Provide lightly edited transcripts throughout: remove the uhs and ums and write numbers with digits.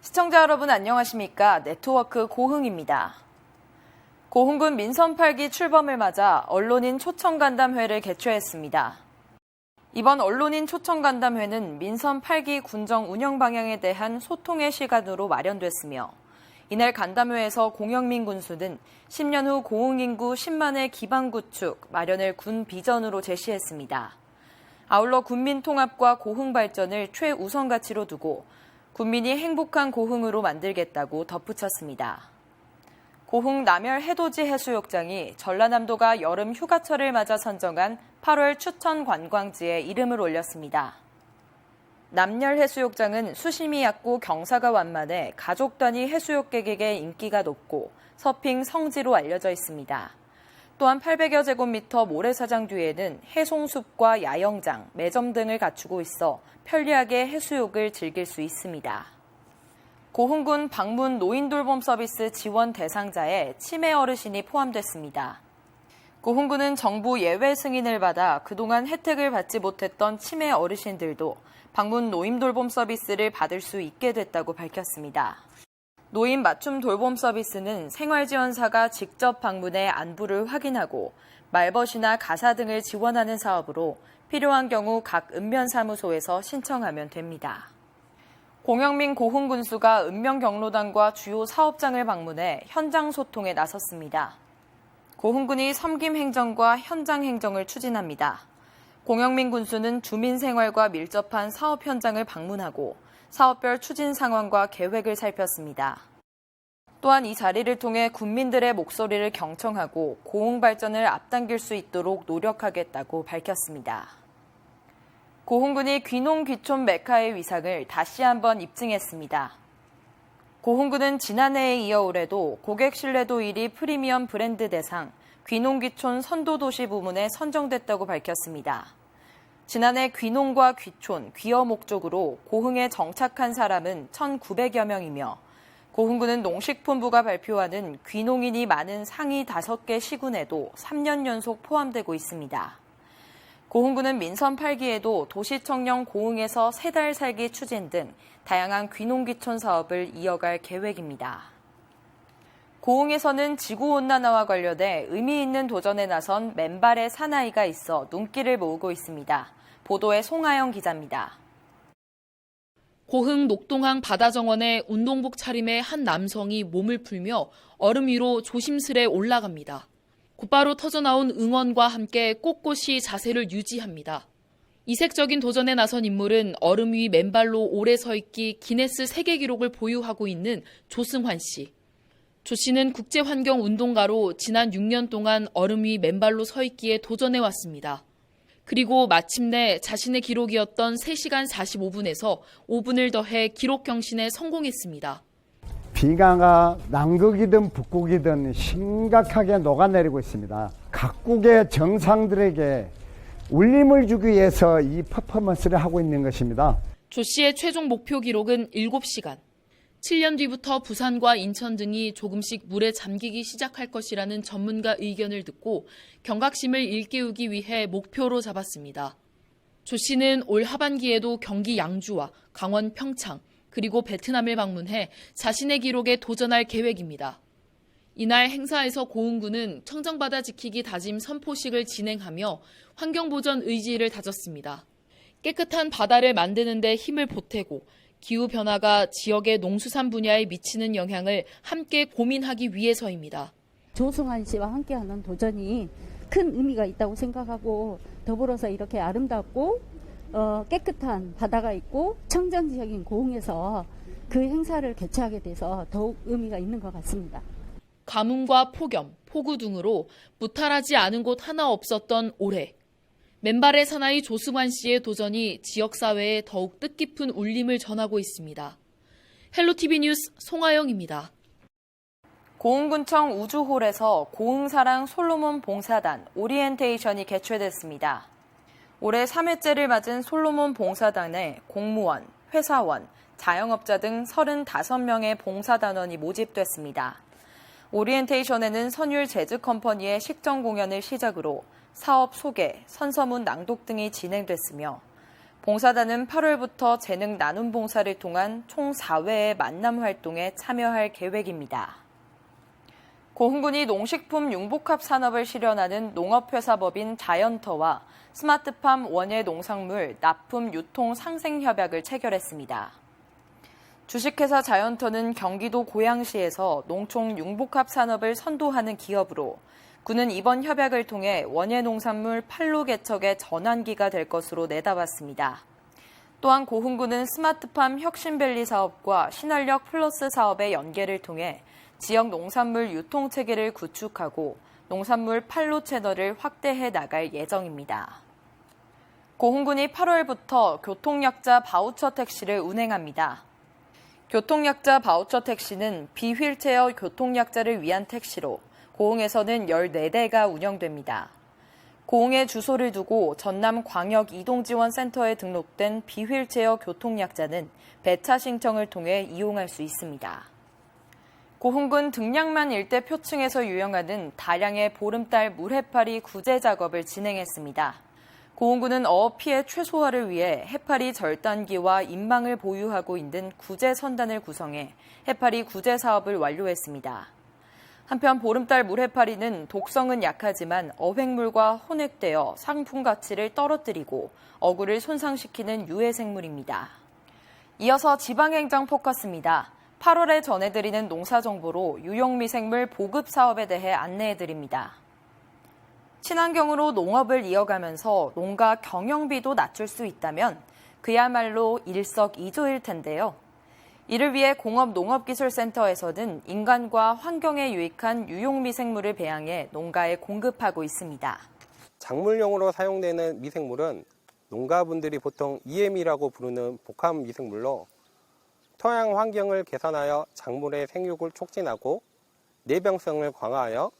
시청자 여러분 안녕하십니까? 네트워크 고흥입니다. 고흥군 민선 8기 출범을 맞아 언론인 초청간담회를 개최했습니다. 이번 언론인 초청간담회는 민선 8기 군정 운영 방향에 대한 소통의 시간으로 마련됐으며 이날 간담회에서 공영민 군수는 10년 후 고흥 인구 10만의 기반 구축 마련을 군 비전으로 제시했습니다. 아울러 군민 통합과 고흥 발전을 최우선 가치로 두고 군민이 행복한 고흥으로 만들겠다고 덧붙였습니다. 고흥 남열 해돋이 해수욕장이 전라남도가 여름 휴가철을 맞아 선정한 8월 추천 관광지에 이름을 올렸습니다. 남열 해수욕장은 수심이 얕고 경사가 완만해 가족 단위 해수욕객에게 인기가 높고 서핑 성지로 알려져 있습니다. 또한 800여 제곱미터 모래사장 뒤에는 해송숲과 야영장, 매점 등을 갖추고 있어 편리하게 해수욕을 즐길 수 있습니다. 고흥군 방문 노인돌봄 서비스 지원 대상자에 치매 어르신이 포함됐습니다. 고흥군은 정부 예외 승인을 받아 그동안 혜택을 받지 못했던 치매 어르신들도 방문 노인돌봄 서비스를 받을 수 있게 됐다고 밝혔습니다. 노인 맞춤 돌봄 서비스는 생활지원사가 직접 방문해 안부를 확인하고 말벗이나 가사 등을 지원하는 사업으로 필요한 경우 각 읍면사무소에서 신청하면 됩니다. 공영민 고흥 군수가 읍면 경로당과 주요 사업장을 방문해 현장 소통에 나섰습니다. 고흥군이 섬김 행정과 현장 행정을 추진합니다. 공영민 군수는 주민 생활과 밀접한 사업 현장을 방문하고 사업별 추진 상황과 계획을 살폈습니다. 또한 이 자리를 통해 군민들의 목소리를 경청하고 고흥 발전을 앞당길 수 있도록 노력하겠다고 밝혔습니다. 고흥군이 귀농 귀촌 메카의 위상을 다시 한번 입증했습니다. 고흥군은 지난해에 이어 올해도 고객 신뢰도 1위 프리미엄 브랜드 대상 귀농 귀촌 선도도시 부문에 선정됐다고 밝혔습니다. 지난해 귀농과 귀촌, 귀어 목적으로 고흥에 정착한 사람은 1,900여 명이며 고흥군은 농식품부가 발표하는 귀농인이 많은 상위 5개 시군에도 3년 연속 포함되고 있습니다. 고흥군은 민선 8기에도 도시청년 고흥에서 3달 살기 추진 등 다양한 귀농귀촌 사업을 이어갈 계획입니다. 고흥에서는 지구온난화와 관련해 의미 있는 도전에 나선 맨발의 사나이가 있어 눈길을 모으고 있습니다. 보도에 송하영 기자입니다. 고흥 녹동항 바다정원에 운동복 차림의 한 남성이 몸을 풀며 얼음 위로 조심스레 올라갑니다. 곧바로 터져나온 응원과 함께 꼿꼿이 자세를 유지합니다. 이색적인 도전에 나선 인물은 얼음 위 맨발로 오래 서 있기 기네스 세계 기록을 보유하고 있는 조승환 씨. 조 씨는 국제환경운동가로 지난 6년 동안 얼음 위 맨발로 서 있기에 도전해 왔습니다. 그리고 마침내 자신의 기록이었던 3시간 45분에서 5분을 더해 기록 경신에 성공했습니다. 비강가 남극이든 북극이든 심각하게 녹아내리고 있습니다. 각국의 정상들에게 울림을 주기 위해서 이 퍼포먼스를 하고 있는 것입니다. 조 씨의 최종 목표 기록은 7시간. 7년 뒤부터 부산과 인천 등이 조금씩 물에 잠기기 시작할 것이라는 전문가 의견을 듣고 경각심을 일깨우기 위해 목표로 잡았습니다. 조 씨는 올 하반기에도 경기 양주와 강원 평창, 그리고 베트남을 방문해 자신의 기록에 도전할 계획입니다. 이날 행사에서 고흥군은 청정바다 지키기 다짐 선포식을 진행하며 환경보전 의지를 다졌습니다. 깨끗한 바다를 만드는 데 힘을 보태고 기후변화가 지역의 농수산 분야에 미치는 영향을 함께 고민하기 위해서입니다. 조승환 씨와 함께하는 도전이 큰 의미가 있다고 생각하고 더불어서 이렇게 아름답고 깨끗한 바다가 있고 청정지역인 고흥에서 그 행사를 개최하게 돼서 더욱 의미가 있는 것 같습니다. 가뭄과 폭염, 폭우 등으로 무탈하지 않은 곳 하나 없었던 올해. 맨발의 사나이 조승환 씨의 도전이 지역사회에 더욱 뜻깊은 울림을 전하고 있습니다. 헬로티비 뉴스 송하영입니다. 고흥군청 우주홀에서 고흥사랑 솔로몬 봉사단 오리엔테이션이 개최됐습니다. 올해 3회째를 맞은 솔로몬 봉사단에 공무원, 회사원, 자영업자 등 35명의 봉사단원이 모집됐습니다. 오리엔테이션에는 선율 재즈 컴퍼니의 식전 공연을 시작으로 사업 소개, 선서문 낭독 등이 진행됐으며 봉사단은 8월부터 재능 나눔 봉사를 통한 총 4회의 만남 활동에 참여할 계획입니다. 고흥군이 농식품 융복합 산업을 실현하는 농업회사법인 자연터와 스마트팜 원예 농산물 납품 유통 상생 협약을 체결했습니다. 주식회사 자연터는 경기도 고양시에서 농촌 융복합 산업을 선도하는 기업으로 군은 이번 협약을 통해 원예 농산물 판로 개척의 전환기가 될 것으로 내다봤습니다. 또한 고흥군은 스마트팜 혁신밸리 사업과 신한력 플러스 사업의 연계를 통해 지역 농산물 유통 체계를 구축하고 농산물 판로 채널을 확대해 나갈 예정입니다. 고흥군이 8월부터 교통약자 바우처 택시를 운행합니다. 교통약자 바우처 택시는 비휠체어 교통약자를 위한 택시로 고흥에서는 14대가 운영됩니다. 고흥에 주소를 두고 전남광역이동지원센터에 등록된 비휠체어 교통약자는 배차 신청을 통해 이용할 수 있습니다. 고흥군 등량만 일대 표층에서 유영하는 다량의 보름달 물해파리 구제 작업을 진행했습니다. 고흥군은 어업 피해 최소화를 위해 해파리 절단기와 인망을 보유하고 있는 구제 선단을 구성해 해파리 구제 사업을 완료했습니다. 한편 보름달 물해파리는 독성은 약하지만 어획물과 혼획되어 상품 가치를 떨어뜨리고 어구를 손상시키는 유해 생물입니다. 이어서 지방행정 포커스입니다. 8월에 전해드리는 농사정보로 유용미생물 보급 사업에 대해 안내해드립니다. 친환경으로 농업을 이어가면서 농가 경영비도 낮출 수 있다면 그야말로 일석이조일 텐데요. 이를 위해 공업농업기술센터에서는 인간과 환경에 유익한 유용미생물을 배양해 농가에 공급하고 있습니다. 작물용으로 사용되는 미생물은 농가분들이 보통 EM이라고 부르는 복합 미생물로 토양 환경을 개선하여 작물의 생육을 촉진하고 내병성을 강화하여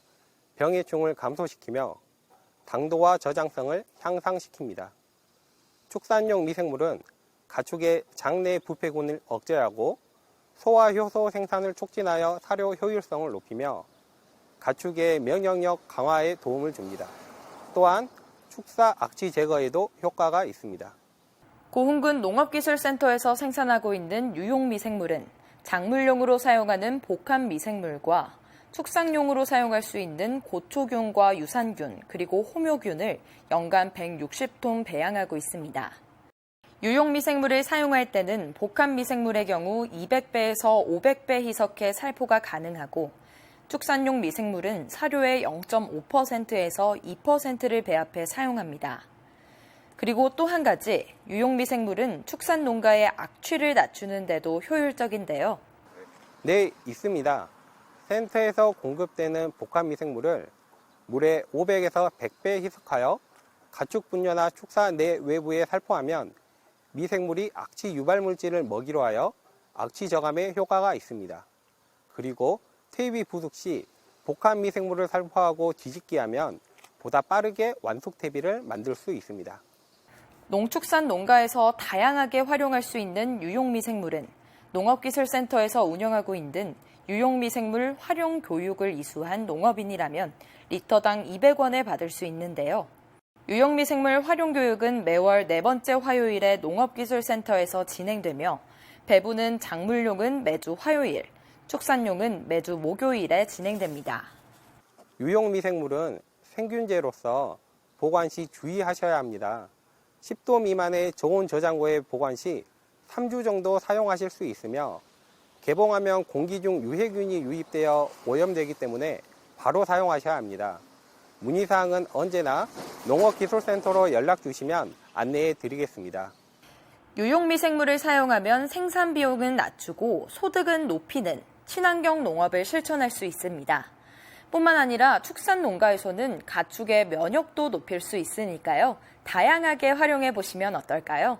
병해충을 감소시키며 당도와 저장성을 향상시킵니다. 축산용 미생물은 가축의 장내 부패군을 억제하고 소화 효소 생산을 촉진하여 사료 효율성을 높이며 가축의 면역력 강화에 도움을 줍니다. 또한 축사 악취 제거에도 효과가 있습니다. 고흥군 농업기술센터에서 생산하고 있는 유용미생물은 작물용으로 사용하는 복합미생물과 축산용으로 사용할 수 있는 고초균과 유산균 그리고 호묘균을 연간 160톤 배양하고 있습니다. 유용미생물을 사용할 때는 복합미생물의 경우 200배에서 500배 희석해 살포가 가능하고 축산용 미생물은 사료의 0.5%에서 2%를 배합해 사용합니다. 그리고 또 한 가지, 유용미생물은 축산 농가의 악취를 낮추는 데도 효율적인데요. 네, 있습니다. 센터에서 공급되는 복합미생물을 물에 500에서 100배 희석하여 가축 분뇨나 축사 내 외부에 살포하면 미생물이 악취 유발 물질을 먹이로 하여 악취 저감에 효과가 있습니다. 그리고 퇴비 부숙 시 복합 미생물을 살포하고 뒤집기하면 보다 빠르게 완숙 퇴비를 만들 수 있습니다. 농축산 농가에서 다양하게 활용할 수 있는 유용미생물은 농업기술센터에서 운영하고 있는 유용미생물 활용 교육을 이수한 농업인이라면 리터당 200원에 받을 수 있는데요. 유용미생물 활용 교육은 매월 4번째 화요일에 농업기술센터에서 진행되며 배부는 작물용은 매주 화요일, 축산용은 매주 목요일에 진행됩니다. 유용미생물은 생균제로서 보관 시 주의하셔야 합니다. 10도 미만의 저온 저장고에 보관 시 3주 정도 사용하실 수 있으며 개봉하면 공기 중 유해균이 유입되어 오염되기 때문에 바로 사용하셔야 합니다. 문의사항은 언제나 농업기술센터로 연락 주시면 안내해 드리겠습니다. 유용미생물을 사용하면 생산 비용은 낮추고 소득은 높이는 친환경 농업을 실천할 수 있습니다. 뿐만 아니라 축산 농가에서는 가축의 면역도 높일 수 있으니까요. 다양하게 활용해 보시면 어떨까요?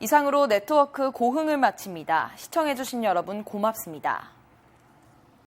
이상으로 네트워크 고흥을 마칩니다. 시청해주신 여러분 고맙습니다.